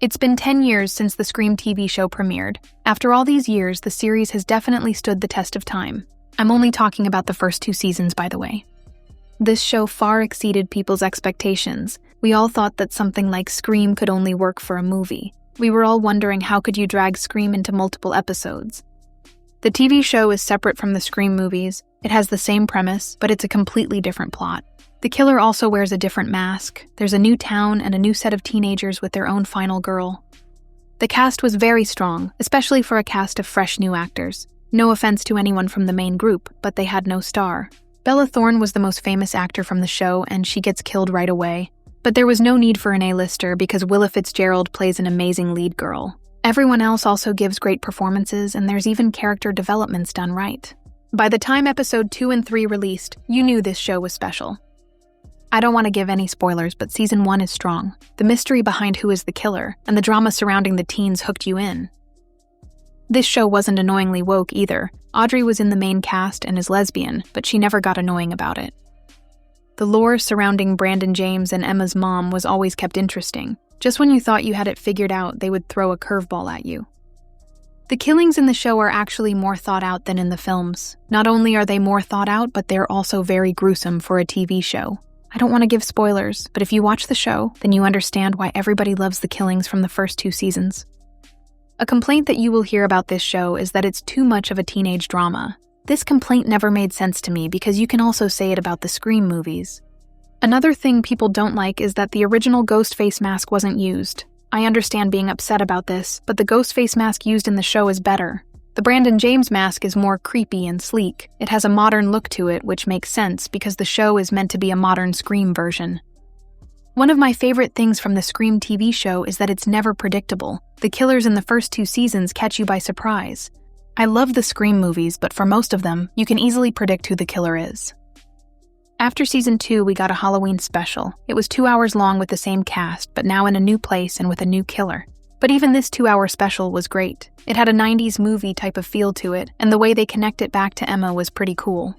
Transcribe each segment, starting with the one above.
It's been 10 years since the Scream TV show premiered. After all these years, the series has definitely stood the test of time. I'm only talking about the first 2 seasons, by the way. This show far exceeded people's expectations. We all thought that something like Scream could only work for a movie. We were all wondering, how could you drag Scream into multiple episodes? The TV show is separate from the Scream movies. It has the same premise, but it's a completely different plot. The killer also wears a different mask. There's a new town and a new set of teenagers with their own final girl. The cast was very strong, especially for a cast of fresh new actors. No offense to anyone from the main group, but they had no star. Bella Thorne was the most famous actor from the show, and she gets killed right away. But there was no need for an A-lister because Willa Fitzgerald plays an amazing lead girl. Everyone else also gives great performances, and there's even character developments done right. By the time episode 2 and 3 released, you knew this show was special. I don't want to give any spoilers, but season 1 is strong. The mystery behind who is the killer, and the drama surrounding the teens hooked you in. This show wasn't annoyingly woke either. Audrey was in the main cast and is lesbian, but she never got annoying about it. The lore surrounding Brandon James and Emma's mom was always kept interesting. Just when you thought you had it figured out, they would throw a curveball at you. The killings in the show are actually more thought out than in the films. Not only are they more thought out, but they're also very gruesome for a TV show. I don't want to give spoilers, but if you watch the show, then you understand why everybody loves the killings from the first 2 seasons. A complaint that you will hear about this show is that it's too much of a teenage drama. This complaint never made sense to me because you can also say it about the Scream movies. Another thing people don't like is that the original ghost face mask wasn't used. I understand being upset about this, but the ghost face mask used in the show is better. The Brandon James mask is more creepy and sleek. It has a modern look to it, which makes sense because the show is meant to be a modern Scream version. One of my favorite things from the Scream TV show is that it's never predictable. The killers in the first 2 seasons catch you by surprise. I love the Scream movies, but for most of them, you can easily predict who the killer is. After season 2, we got a Halloween special. It was 2 hours long with the same cast, but now in a new place and with a new killer. But even this 2-hour special was great. It had a 90s movie type of feel to it, and the way they connect it back to Emma was pretty cool.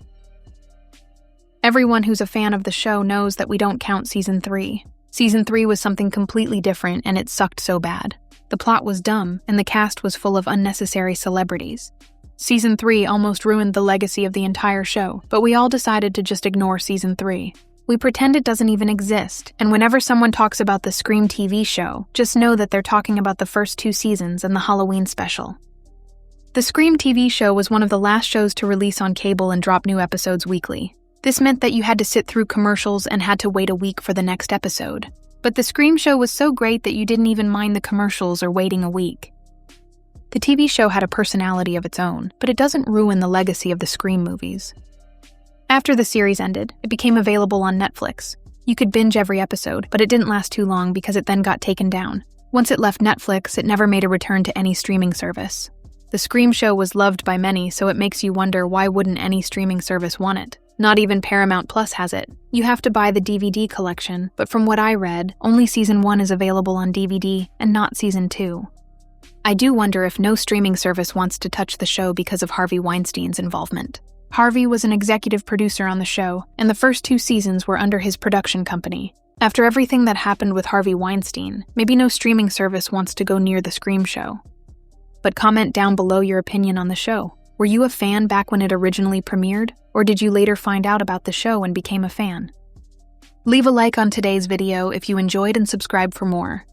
Everyone who's a fan of the show knows that we don't count season 3. Season 3 was something completely different, and it sucked so bad. The plot was dumb, and the cast was full of unnecessary celebrities. Season 3 almost ruined the legacy of the entire show, but we all decided to just ignore season 3. We pretend it doesn't even exist, and whenever someone talks about the Scream TV show, just know that they're talking about the first 2 seasons and the Halloween special. The Scream TV show was one of the last shows to release on cable and drop new episodes weekly. This meant that you had to sit through commercials and had to wait a week for the next episode. But the Scream show was so great that you didn't even mind the commercials or waiting a week. The TV show had a personality of its own, but it doesn't ruin the legacy of the Scream movies. After the series ended, it became available on Netflix. You could binge every episode, but it didn't last too long because it then got taken down. Once it left Netflix, it never made a return to any streaming service. The Scream show was loved by many, so it makes you wonder, why wouldn't any streaming service want it? Not even Paramount Plus has it. You have to buy the DVD collection, but from what I read, only season 1 is available on DVD and not season 2. I do wonder if no streaming service wants to touch the show because of Harvey Weinstein's involvement. Harvey was an executive producer on the show, and the first 2 seasons were under his production company. After everything that happened with Harvey Weinstein, maybe no streaming service wants to go near the Scream show. But comment down below your opinion on the show. Were you a fan back when it originally premiered, or did you later find out about the show and became a fan? Leave a like on today's video if you enjoyed and subscribe for more.